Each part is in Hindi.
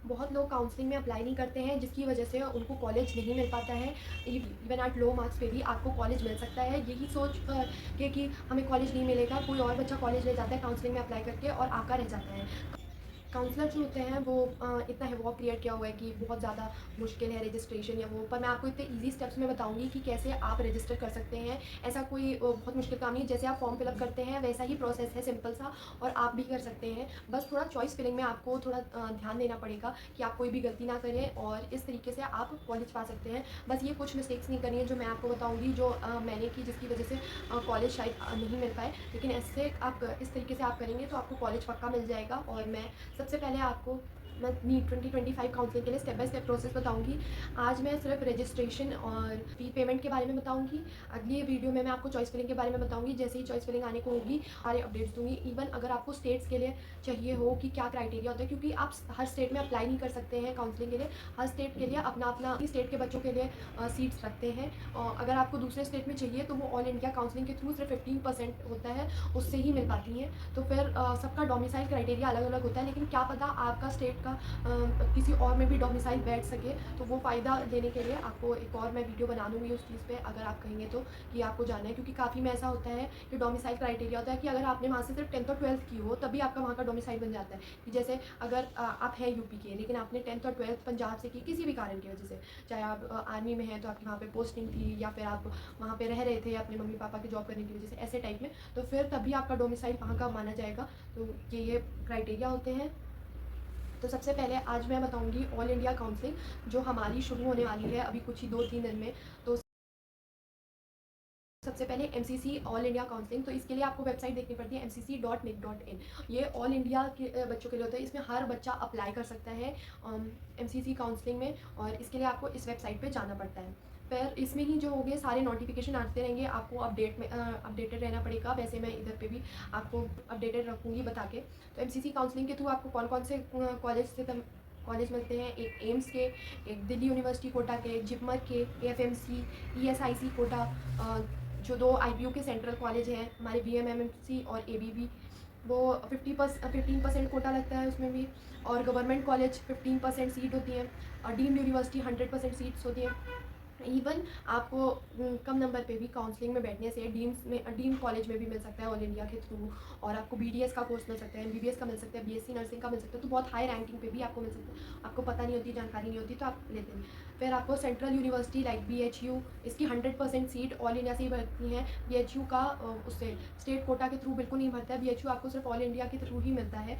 बहुत लोग काउंसलिंग में अप्लाई नहीं करते हैं, जिसकी वजह से उनको कॉलेज नहीं मिल पाता है। इवन एट लो मार्क्स पे भी आपको कॉलेज मिल सकता है। यही सोच के कि हमें कॉलेज नहीं मिलेगा, कोई और बच्चा कॉलेज ले जाता है काउंसलिंग में अप्लाई करके और आका रह जाता है। काउंसलर जो होते हैं वो इतना है वो क्रिएट किया हुआ है कि बहुत ज़्यादा मुश्किल है रजिस्ट्रेशन या वो, पर मैं आपको इतने इजी स्टेप्स में बताऊंगी कि कैसे आप रजिस्टर कर सकते हैं। ऐसा कोई बहुत मुश्किल काम नहीं, जैसे आप फॉर्म फिलअप करते हैं वैसा ही प्रोसेस है, सिंपल सा, और आप भी कर सकते हैं। बस थोड़ा चॉइस फिलिंग में आपको थोड़ा ध्यान देना पड़ेगा कि आप कोई भी गलती ना करें, और इस तरीके से आप कॉलेज पा सकते हैं। बस ये कुछ मिस्टेक्स नहीं करनी है जो मैं आपको बताऊँगी, जो मैंने की, जिसकी वजह से कॉलेज शायद नहीं मिल पाए, लेकिन ऐसे आप इस तरीके से आप करेंगे तो आपको कॉलेज पक्का मिल जाएगा। और मैं सबसे पहले आपको मैं नीट 2025 काउंसलिंग के लिए स्टेप बाय स्टेप प्रोसेस बताऊंगी। आज मैं सिर्फ रजिस्ट्रेशन और फी पेमेंट के बारे में बताऊंगी। अगली वीडियो में मैं आपको चॉइस फिलिंग के बारे में बताऊंगी। जैसे ही चॉइस फिलिंग आने को होगी सारे अपडेट्स दूंगी। इवन अगर आपको स्टेट्स के लिए चाहिए हो कि क्या क्राइटेरिया होता है, क्योंकि आप हर स्टेट में अप्लाई नहीं कर सकते हैं काउंसलिंग के लिए। हर स्टेट के लिए अपना अपना स्टेट के बच्चों के लिए सीट्स रखते हैं। और अगर आपको दूसरे स्टेट में चाहिए तो वो ऑल इंडिया काउंसलिंग के थ्रू सिर्फ 15% होता है, उससे ही मिल पाती हैं। तो फिर सबका डोमिसाइल क्राइटेरिया अलग अलग होता है, लेकिन क्या पता आपका स्टेट का किसी और में भी डोमिसाइल बैठ सके, तो वो फ़ायदा लेने के लिए आपको एक और मैं वीडियो बना दूँगी उस चीज़ पे, अगर आप कहेंगे तो, कि आपको जाना है। क्योंकि काफ़ी में ऐसा होता है कि डोमिसाइल क्राइटेरिया होता है कि अगर आपने वहाँ से सिर्फ 10th और 12th की हो तभी आपका वहाँ का डोमिसाइल बन जाता है। कि जैसे अगर आप हैं यूपी के, लेकिन आपने 10th और 12th पंजाब से की किसी भी कारण की वजह से, चाहे आप आर्मी में हैं तो आपकी वहाँ पे पोस्टिंग थी, या फिर आप वहाँ पे रह रहे थे अपने मम्मी पापा की जॉब करने की वजह से, ऐसे टाइप में, तो फिर तभी आपका डोमिसाइल वहाँ का माना जाएगा। तो ये क्राइटेरिया होते हैं। तो सबसे पहले आज मैं बताऊंगी ऑल इंडिया काउंसलिंग जो हमारी शुरू होने वाली है अभी कुछ ही 2-3 दिन में। तो सबसे पहले एमसीसी ऑल इंडिया काउंसलिंग, तो इसके लिए आपको वेबसाइट देखनी पड़ती है mcc.nic.in। ये ऑल इंडिया के बच्चों के लिए होता है, इसमें हर बच्चा अप्लाई कर सकता है एमसीसी काउंसलिंग में, और इसके लिए आपको इस वेबसाइट पे जाना पड़ता है। फिर इसमें ही जो होंगे सारे नोटिफिकेशन आते रहेंगे, आपको अपडेटेड रहना पड़ेगा। वैसे मैं इधर पे भी आपको अपडेटेड रखूँगी बता के। तो एमसीसी काउंसलिंग के थ्रू आपको कौन कौन से कॉलेज मिलते हैं, एक एम्स के, एक दिल्ली यूनिवर्सिटी कोटा के, जिपमर के, एएफएमसी, ईएसआईसी कोटा, जो 2 आईपीयू के सेंट्रल कॉलेज हैं हमारे, बीएमएमएमसी और एबीबी, वो 15% कोटा लगता है उसमें भी। और गवर्नमेंट कॉलेज 15% सीट होती हैं, और डीम्ड यूनिवर्सिटी 100% सीट्स होती हैं। इवन आपको कम नंबर पे भी काउंसलिंग में बैठने से डीम्ड कॉलेज में भी मिल सकता है ऑल इंडिया के थ्रू। और आपको बीडीएस का कोर्स मिल सकता है, एमबीबीएस का मिल सकता है, बीएससी नर्सिंग का मिल सकता है, तो बहुत हाई रैंकिंग पे भी आपको मिल सकता है। आपको पता नहीं होती, जानकारी नहीं होती, तो आप लेते हैं। फिर आपको सेंट्रल यूनिवर्सिटी लाइक बीएचयू, इसकी 100% सीट ऑल इंडिया से ही भरती हैं। बीएचयू का उससे स्टेट कोटा के थ्रू बिल्कुल नहीं भरता है, बीएचयू आपको सिर्फ ऑल इंडिया के थ्रू ही मिलता है।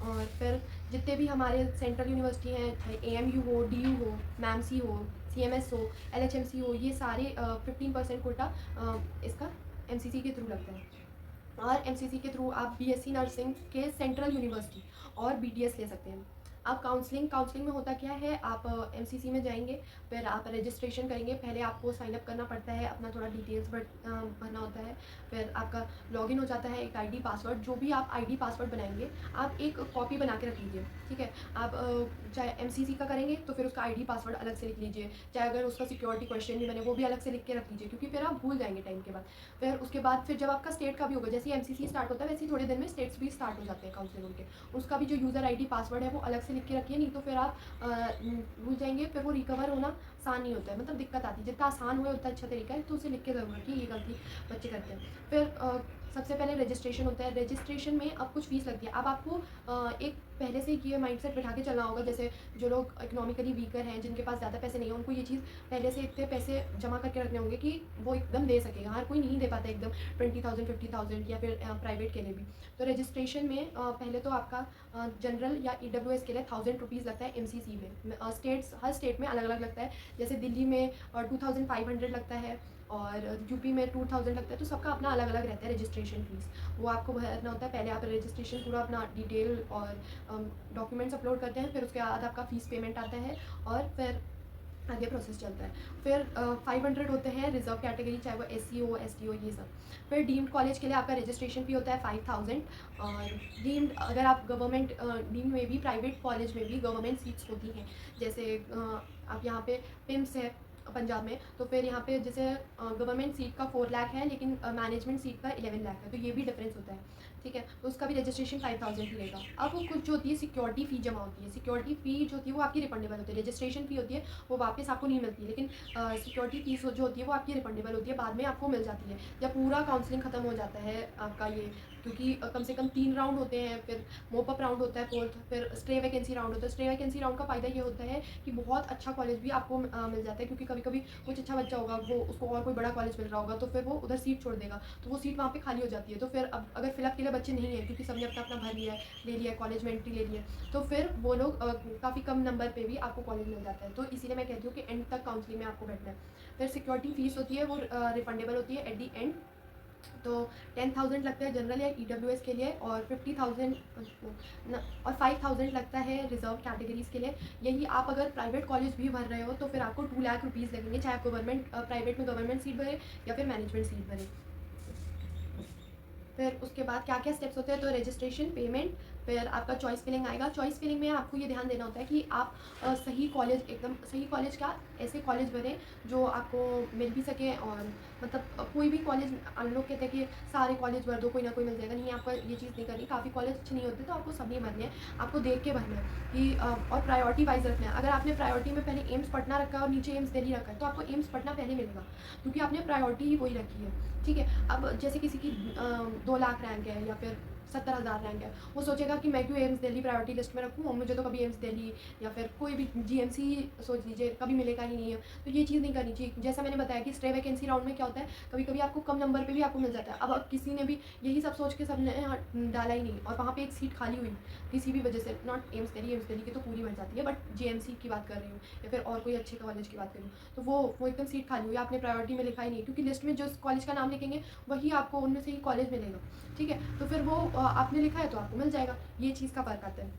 और फिर जितने भी हमारे सेंट्रल यूनिवर्सिटी हैं, चाहे एएमयू हो, डीयू हो, मैमसी हो, सीएमएस हो, एलएचएमसी हो, ये सारे 15% कोटा इसका एमसीसी के थ्रू लगता है। और एमसीसी के थ्रू आप बीएससी नर्सिंग के सेंट्रल यूनिवर्सिटी और बीटीएस ले सकते हैं। अब काउंसलिंग में होता क्या है, आप एमसीसी में जाएंगे, फिर आप रजिस्ट्रेशन करेंगे। पहले आपको साइन अप करना पड़ता है, अपना थोड़ा डिटेल्स भरना होता है। फिर आपका लॉगिन हो जाता है, एक आईडी पासवर्ड, जो भी आप आईडी पासवर्ड बनाएंगे आप एक कॉपी बना के रख लीजिए, ठीक है। आप चाहे एमसीसी का करेंगे तो फिर उसका आईडी पासवर्ड अलग से लिख लीजिए, चाहे अगर उसका सिक्योरिटी क्वेश्चन भी बने वो भी अलग से लिख के रख लीजिए, क्योंकि फिर आप भूल जाएंगे टाइम के बाद। फिर उसके बाद फिर जब आपका स्टेट का भी होगा, जैसे एमसीसी स्टार्ट होता है वैसे ही थोड़े दिन में स्टेट्स भी स्टार्ट हो जाते हैं काउंसलिंग के, उसका भी जो यूज़र आईडी पासवर्ड है वो अलग से लिख के रखिए, नहीं तो फिर आप भूल जाएंगे, फिर वो रिकवर होना आसान नहीं होता है, मतलब दिक्कत आती है। जितना आसान हुआ उतना अच्छा तरीका है, तो उसे लिख के ज़रूर रखिए, ये गलती बच्चे करते हैं। फिर सबसे पहले रजिस्ट्रेशन होता है। रजिस्ट्रेशन में अब कुछ फीस लगती है। अब आपको एक पहले से ये माइंडसेट बिठा के चलना होगा, जैसे जो लोग इकोनॉमिकली वीकर हैं, जिनके पास ज़्यादा पैसे नहीं हैं, उनको ये चीज़ पहले से इतने पैसे जमा करके रखने होंगे कि वो एकदम दे सकेगा। हर कोई नहीं दे पाता एकदम 20,000 50,000, या फिर प्राइवेट के लिए भी। तो रजिस्ट्रेशन में पहले तो आपका जनरल या ईडब्ल्यूएस के लिए 1,000 रुपीज़ लगता है एमसीसी में। स्टेट्स हर स्टेट में अलग अलग लगता है, जैसे दिल्ली में 2,500 लगता है, और यूपी में 2,000 लगता है। तो सबका अपना अलग अलग रहता है रजिस्ट्रेशन फीस, वो आपको भरना होता है। पहले आप रजिस्ट्रेशन पूरा अपना डिटेल और डॉक्यूमेंट्स अपलोड करते हैं, फिर उसके बाद आपका फ़ीस पेमेंट आता है, और फिर आगे प्रोसेस चलता है। फिर 500 होते हैं रिजर्व कैटेगरी, चाहे वो एस सी हो, एस टी हो, ये सब। फिर डीम्ड कॉलेज के लिए आपका रजिस्ट्रेशन फ़ी होता है 5,000। और डीम्ड अगर आप गवर्नमेंट डीम्ड में भी, प्राइवेट कॉलेज में भी गवर्नमेंट सीट्स होती हैं, जैसे आप यहाँ पे पिम्स है पंजाब में, तो फिर यहाँ पे जैसे गवर्नमेंट सीट का 4 लाख है, लेकिन मैनेजमेंट सीट का 11 लाख है, तो ये भी डिफरेंस होता है। ठीक है, तो उसका भी रजिस्ट्रेशन 5000 ही रहेगा। अब कुछ जो होती है सिक्योरिटी फ़ी जमा होती है, सिक्योरिटी फ़ी जो होती है वो आपकी रिफंडेबल होती है, रजिस्ट्रेशन फ़ी होती है वो वापस आपको नहीं मिलती है, लेकिन सिक्योरिटी फ़ीस जो होती है वो आपकी रिफंडेबल होती है, बाद में आपको मिल जाती है जब पूरा काउंसलिंग ख़त्म हो जाता है आपका ये, क्योंकि कम से कम 3 राउंड होते हैं, फिर मोप अप राउंड होता है फोर्थ, फिर स्टे वैकेंसी राउंड होता है। स्टे वैकेंसी राउंड का फ़ायदा ये होता है कि बहुत अच्छा कॉलेज भी आपको मिल जाता है, क्योंकि कभी कभी कुछ अच्छा बच्चा होगा, वो उसको और कोई बड़ा कॉलेज मिल रहा होगा, तो फिर वो उधर सीट छोड़ देगा, तो वो सीट वहाँ पे खाली हो जाती है। तो फिर अब अगर फिलअप के लिए बच्चे नहीं है, क्योंकि सबने अपना अपना भर लिया है, ले लिया है, कॉलेज में एंट्री ले ली है, तो फिर वो लोग काफ़ी कम नंबर पे भी आपको कॉलेज मिल जाता है। तो इसीलिए मैं कहती हूँ कि एंड तक काउंसलिंग में आपको बैठना है। फिर सिक्योरिटी फ़ीस होती है वो रिफंडेबल होती है एट दी एंड, तो 10,000 लगता है जनरल या EWS के लिए, और 50,000 और 5,000 लगता है रिजर्व कैटेगरीज़ के लिए। यही आप अगर प्राइवेट कॉलेज भी भर रहे हो तो फिर आपको 2 लाख रुपीज़ लगेंगे, चाहे आप गवर्नमेंट प्राइवेट में गवर्नमेंट सीट भरे या फिर मैनेजमेंट सीट भरे। फिर उसके बाद क्या क्या स्टेप्स होते हैं, तो रजिस्ट्रेशन, पेमेंट, फिर आपका चॉइस फिलिंग आएगा। चॉइस फिलिंग में आपको ये ध्यान देना होता है कि आप सही कॉलेज, एकदम सही कॉलेज का, ऐसे कॉलेज भरें जो आपको मिल भी सके, और मतलब कोई भी कॉलेज, लोग कहते हैं कि सारे कॉलेज भर दो, कोई ना कोई मिल जाएगा, नहीं, आपको ये चीज़ नहीं करनी। काफ़ी कॉलेज अच्छे नहीं होते तो आपको सब नहीं भरने हैं, आपको देख के भरना है कि और प्रायोरिटी वाइज रखना है। अगर आपने प्रायोरिटी में पहले एम्स पटना रखा है और नीचे एम्स दिल्ली रखा है, तो आपको एम्स पटना पहले मिलेगा, क्योंकि आपने प्रायोरिटी ही वही रखी है। ठीक है, अब जैसे किसी की 2 लाख रैंक है या फिर 70,000 रैंक है, वो सोचेगा कि मैं क्यों एम्स दिल्ली प्रायोरिटी लिस्ट में रखूँ, और मुझे तो कभी एम्स दिल्ली या फिर कोई भी GMC सोच लीजिए कभी मिलेगा ही नहीं है। तो ये चीज़ नहीं करनी चाहिए। जैसा मैंने बताया कि स्टे वैकेंसी राउंड में क्या होता है, कभी कभी आपको कम नंबर पे भी आपको मिल जाता है। अब किसी ने भी यही सब सोच के सबने डाला ही नहीं, और वहाँ पे एक सीट खाली हुई किसी भी वजह से, नॉट एम्स दिल्ली की तो पूरी मिल जाती है, बट GMC की बात कर रही हूँ या फिर और कोई अच्छे कॉलेज की बात कर रही हूँ, तो वो एकदम सीट खाली हुई, आपने प्रायोरिटी में लिखा ही नहीं, क्योंकि लिस्ट में जो कॉलेज का नाम लिखेंगे वही आपको उनमें से ही कॉलेज मिलेगा। ठीक है, तो फिर वो आपने लिखा है तो आपको मिल जाएगा, ये चीज़ का फ़र्क आता है।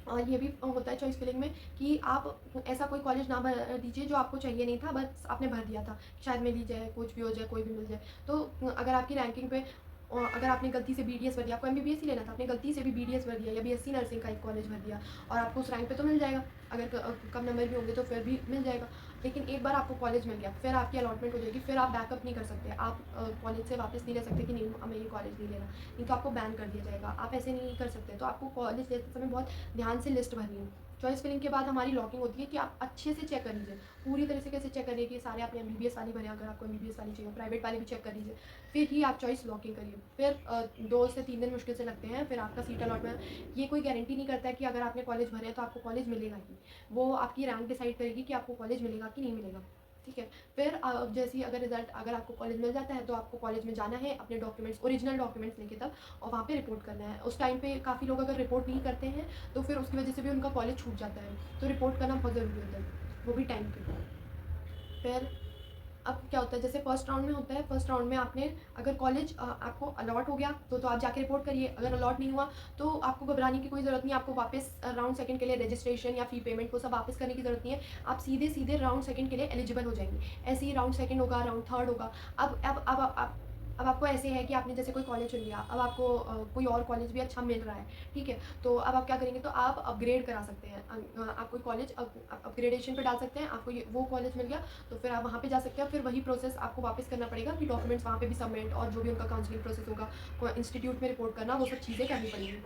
और ये भी होता है चॉइस फिलिंग में कि आप ऐसा कोई कॉलेज ना भर दीजिए जो आपको चाहिए नहीं था, बस आपने भर दिया था, शायद मिल ही जाए, कुछ भी हो जाए, कोई भी मिल जाए। तो अगर आपकी रैंकिंग पे अगर आपने गलती से BDS भर दिया, आपको MBBS ही लेना था, आपने गलती से भी BDS भर दिया या BSc नर्सिंग का एक कॉलेज भर दिया, और आपको उस रैंक पे तो मिल जाएगा, अगर कम नंबर भी होंगे तो फिर भी मिल जाएगा। लेकिन एक बार आपको कॉलेज मिल गया, फिर आपकी अलॉटमेंट हो जाएगी, फिर आप बैकअप नहीं कर सकते, आप कॉलेज से वापस नहीं ले सकते कि नहीं हमें ये कॉलेज नहीं लेना, नहीं तो आपको बैन कर दिया जाएगा, आप ऐसे नहीं कर सकते। तो आपको कॉलेज लेते समय बहुत ध्यान से लिस्ट भरनी है। चॉइस फिलिंग के बाद हमारी लॉकिंग होती है कि आप अच्छे से चेक कर लीजिए, पूरी तरह से कैसे चेक करिए कि सारे आपने MBBS वाली भरे, अगर आपको MBBS वाली चाहिए, प्राइवेट वाले भी चेक कर लीजिए, फिर ही आप चॉइस लॉकिंग करिए। फिर 2 से 3 दिन मुश्किल से लगते हैं, फिर आपका सीट अलॉटमेंट। ये कोई गारंटी नहीं करता है कि अगर आपने कॉलेज भरे हैं तो आपको कॉलेज मिलेगा ही, वो आपकी रैंक डिसाइड करेगी कि आपको कॉलेज मिलेगा कि नहीं मिलेगा। ठीक है, फिर जैसे ही अगर आपको कॉलेज मिल जाता है तो आपको कॉलेज में जाना है, अपने डॉक्यूमेंट्स, ओरिजिनल डॉक्यूमेंट्स लेके तब, और वहाँ पे रिपोर्ट करना है। उस टाइम पे काफ़ी लोग अगर रिपोर्ट नहीं करते हैं तो फिर उसकी वजह से भी उनका कॉलेज छूट जाता है, तो रिपोर्ट करना बहुत ज़रूरी होता है, वो भी टाइम पे। फिर अब क्या होता है, जैसे फर्स्ट राउंड में होता है, फर्स्ट राउंड में आपने अगर कॉलेज आपको अलॉट हो गया तो आप जाके रिपोर्ट करिए, अगर अलॉट नहीं हुआ तो आपको घबराने की कोई ज़रूरत नहीं, आपको वापस राउंड सेकंड के लिए रजिस्ट्रेशन या फ़ी पेमेंट को सब वापस करने की ज़रूरत नहीं है, आप सीधे सीधे राउंड सेकंड के लिए एलिजिबल हो जाएंगे। ऐसे ही राउंड सेकंड होगा, राउंड थर्ड होगा। अब आपको ऐसे है कि आपने जैसे कोई कॉलेज चुन लिया, अब आपको कोई और कॉलेज भी अच्छा मिल रहा है, ठीक है, तो अब आप क्या करेंगे, तो आप अपग्रेड करा सकते हैं, आप कोई कॉलेज अपग्रेडेशन पे डाल सकते हैं, आपको ये वो कॉलेज मिल गया तो फिर आप वहाँ पे जा सकते हैं। फिर वही प्रोसेस आपको वापस करना पड़ेगा कि डॉक्यूमेंट्स वहाँ पे भी सबमिट, और जो भी उनका काउंसलिंग प्रोसेस होगा, इंस्टीट्यूट में रिपोर्ट करना, वो सब चीज़ें करनी पड़ेंगी।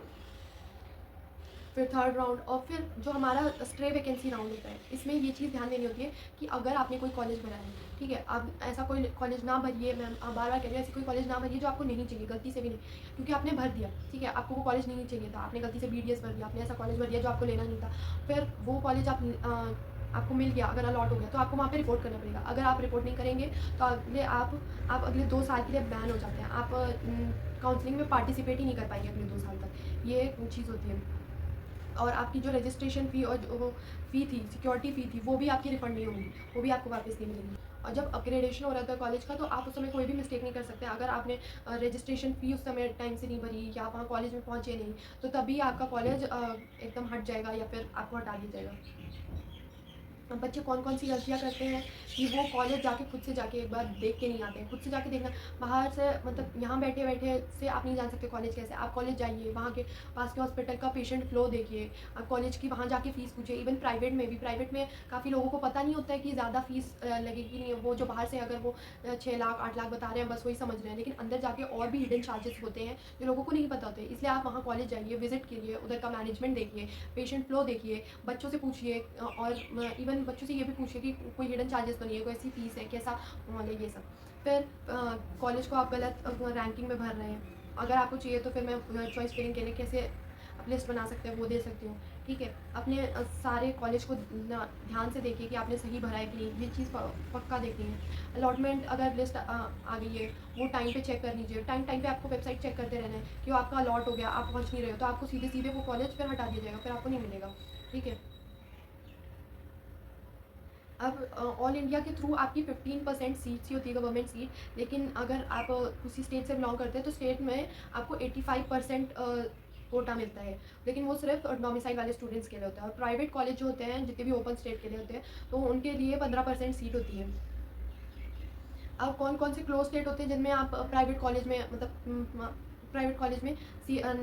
फिर थर्ड राउंड, और फिर जो हमारा स्ट्रे वैकेंसी राउंड होता है, इसमें ये चीज़ ध्यान देनी होती है कि अगर आपने कोई कॉलेज भरा है, ठीक है, आप ऐसा कोई कॉलेज ना भरिए, मैं बार बार कह रही हूँ, ऐसी कोई कॉलेज ना भरिए जो आपको नहीं चाहिए, गलती से भी नहीं, क्योंकि आपने भर दिया, ठीक है, आपको वो कॉलेज नहीं चाहिए था, आपने गलती से BDS भर दिया, आपने ऐसा कॉलेज भर दिया जो आपको लेना नहीं था, फिर वो कॉलेज आपको मिल गया, अगर अलॉट हो गया तो आपको वहाँ पे रिपोर्ट करना पड़ेगा। अगर आप रिपोर्ट नहीं करेंगे तो आप अगले 2 साल के लिए बैन हो जाते हैं, आप काउंसलिंग में पार्टिसिपेट ही नहीं कर पाएंगे अगले 2 साल तक, ये चीज़ होती है। और आपकी जो रजिस्ट्रेशन फ़ी और जो फ़ी थी, सिक्योरिटी फ़ी थी, वो भी आपकी रिफ़ंड नहीं होगी, वो भी आपको वापस नहीं मिलेगी। और जब अपग्रेडेशन हो रहा था कॉलेज का तो आप उस समय कोई भी मिस्टेक नहीं कर सकते। अगर आपने रजिस्ट्रेशन फ़ी उस समय टाइम से नहीं भरी, या आप वहाँ कॉलेज में पहुँचे नहीं, तो तभी आपका कॉलेज एकदम हट जाएगा या फिर आपको हटा दिया जाएगा। बच्चे कौन-कौन सी गलतियाँ करते हैं कि वो कॉलेज जाके खुद से जाके एक बार देख के नहीं आते हैं। खुद से जाके देखना बाहर से मतलब यहाँ बैठे-बैठे से आप नहीं जान सकते कॉलेज कैसे है। आप कॉलेज जाइए, वहाँ के पास के हॉस्पिटल का पेशेंट फ्लो देखिए, आप कॉलेज की वहाँ जाके फ़ीस पूछिए। इवन प्राइवेट में काफ़ी लोगों को पता नहीं होता है कि ज़्यादा फ़ीस लगेगी नहीं। वो जो बाहर से अगर वो 6 लाख 8 लाख बता रहे हैं, बस वही समझ रहे हैं। लेकिन अंदर जाके और भी हिडन चार्जेस होते हैं जो लोगों को नहीं पता होते। इसलिए आप वहाँ कॉलेज जाइए, विज़िट कीजिए, उधर का मैनेजमेंट देखिए, पेशेंट फ्लो देखिए, बच्चों से पूछिए और इवन बच्चों से ये भी पूछिए कि कोई हिडन चार्जेस तो नहीं है, कोई ऐसी फीस है, कैसा माहौल है, ये सब। फिर कॉलेज को आप गलत रैंकिंग में भर रहे हैं, अगर आपको चाहिए तो फिर मैं चॉइस फिलिंग के लिए कैसे आप लिस्ट बना सकते हैं वो दे सकती हूँ। ठीक है, अपने सारे कॉलेज को ध्यान से देखिए कि आपने सही भरा है कि नहीं, ये चीज़ पक्का देखनी है। अलॉटमेंट अगर लिस्ट आ गई है वो टाइम पे चेक कर लीजिए। टाइम टाइम पे आपको वेबसाइट चेक करते रहना है कि वो आपका अलॉट हो गया, आप पहुँच नहीं रहे हो तो आपको सीधे सीधे वो कॉलेज फिर हटा दिया जाएगा, फिर आपको नहीं मिलेगा। ठीक है, अब ऑल इंडिया के थ्रू आपकी 15% सीट्स ही होती है गवर्नमेंट सीट, लेकिन अगर आप उसी स्टेट से बिलोंग करते हैं तो स्टेट में आपको 85% कोटा मिलता है, लेकिन वो सिर्फ डोमिसाइल वाले स्टूडेंट्स के लिए होता है। और प्राइवेट कॉलेज जो होते हैं जितने भी ओपन स्टेट के लिए होते हैं तो उनके लिए 15% सीट होती है। अब कौन कौन से क्लोज स्टेट होते हैं जिनमें आप प्राइवेट कॉलेज में मतलब प्राइवेट कॉलेज में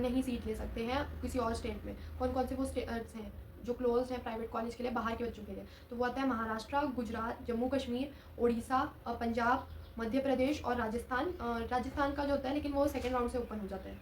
नहीं सीट ले सकते हैं किसी और स्टेट में, कौन कौन से वो स्टेट्स हैं जो क्लोज हैं प्राइवेट कॉलेज के लिए बाहर के बच्चों के लिए? तो वो आता है महाराष्ट्र, गुजरात, जम्मू कश्मीर, उड़ीसा, पंजाब, मध्य प्रदेश और राजस्थान। राजस्थान का जो होता है लेकिन वो सेकेंड राउंड से ओपन हो जाता है।